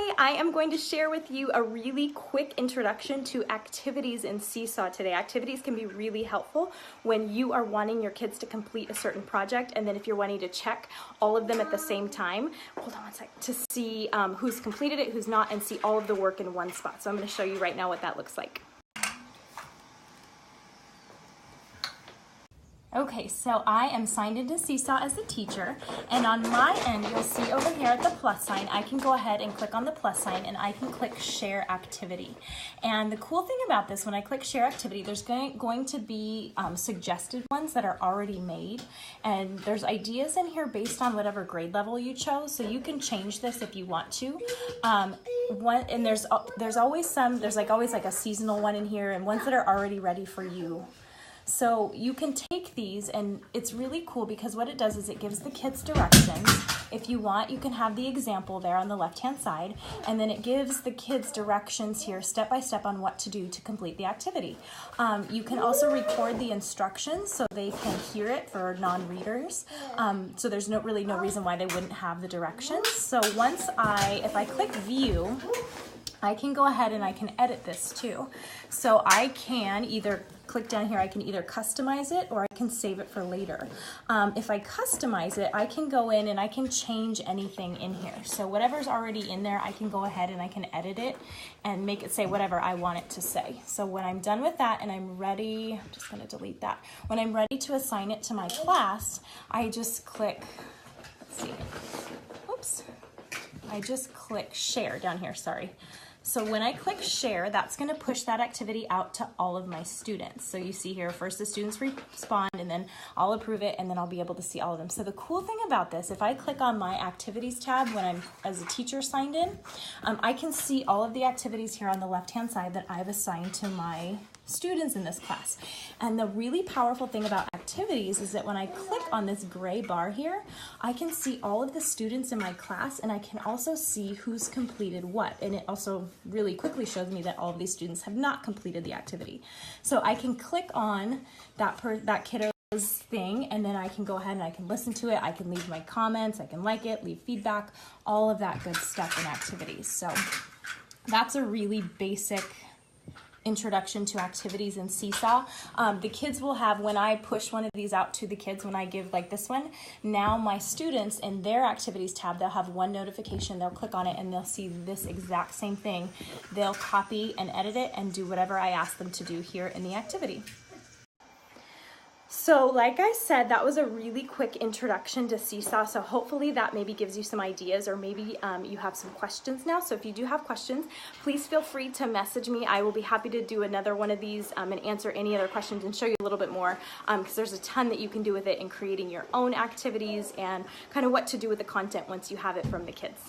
Hi, I am going to share with you a really quick introduction to activities in Seesaw today. Activities can be really helpful when you are wanting your kids to complete a certain project, and then if you're wanting to check all of them at the same time, hold on one sec, to see who's completed it, who's not, and see all of the work in one spot. So I'm going to show you right now what that looks like. Okay, so I am signed into Seesaw as a teacher, and on my end, you'll see over here at the plus sign, I can go ahead and click on the plus sign and I can click Share Activity. And the cool thing about this, when I click Share Activity, there's going to be suggested ones that are already made, and there's ideas in here based on whatever grade level you chose, so you can change this if you want to. And there's always always like a seasonal one in here and ones that are already ready for you. So you can take these, and it's really cool because what it does is it gives the kids directions. If you want, you can have the example there on the left-hand side, and then it gives the kids directions here step by step on what to do to complete the activity. You can also record the instructions so they can hear it for non-readers. So there's really no reason why they wouldn't have the directions. So if I click View, I can go ahead and I can edit this too. So I can either click down here, I can either customize it or I can save it for later. If I customize it, I can go in and I can change anything in here. So whatever's already in there, I can go ahead and I can edit it and make it say whatever I want it to say. So when I'm done with that and I'm ready, I'm just gonna delete that. When I'm ready to assign it to my class, I just click, let's see, oops. I just click Share down here, sorry. So when I click Share, that's going to push that activity out to all of my students. So you see here, first the students respond, and then I'll approve it, and then I'll be able to see all of them. So the cool thing about this, if I click on my Activities tab when I'm as a teacher signed in, I can see all of the activities here on the left-hand side that I've assigned to my students in this class. And the really powerful thing about activities is that when I click on this gray bar here, I can see all of the students in my class, and I can also see who's completed what. And it also really quickly shows me that all of these students have not completed the activity. So I can click on that kiddo's thing, and then I can go ahead and I can listen to it, I can leave my comments, I can like it, leave feedback, all of that good stuff in activities. So that's a really basic introduction to activities in Seesaw. The kids will have, when I push one of these out to the kids, when I give like this one, now my students in their activities tab, they'll have one notification, they'll click on it and they'll see this exact same thing. They'll copy and edit it and do whatever I ask them to do here in the activity. So like I said, that was a really quick introduction to Seesaw, so hopefully that maybe gives you some ideas, or maybe you have some questions now. So if you do have questions, please feel free to message me. I will be happy to do another one of these and answer any other questions and show you a little bit more, because there's a ton that you can do with it in creating your own activities and kind of what to do with the content once you have it from the kids.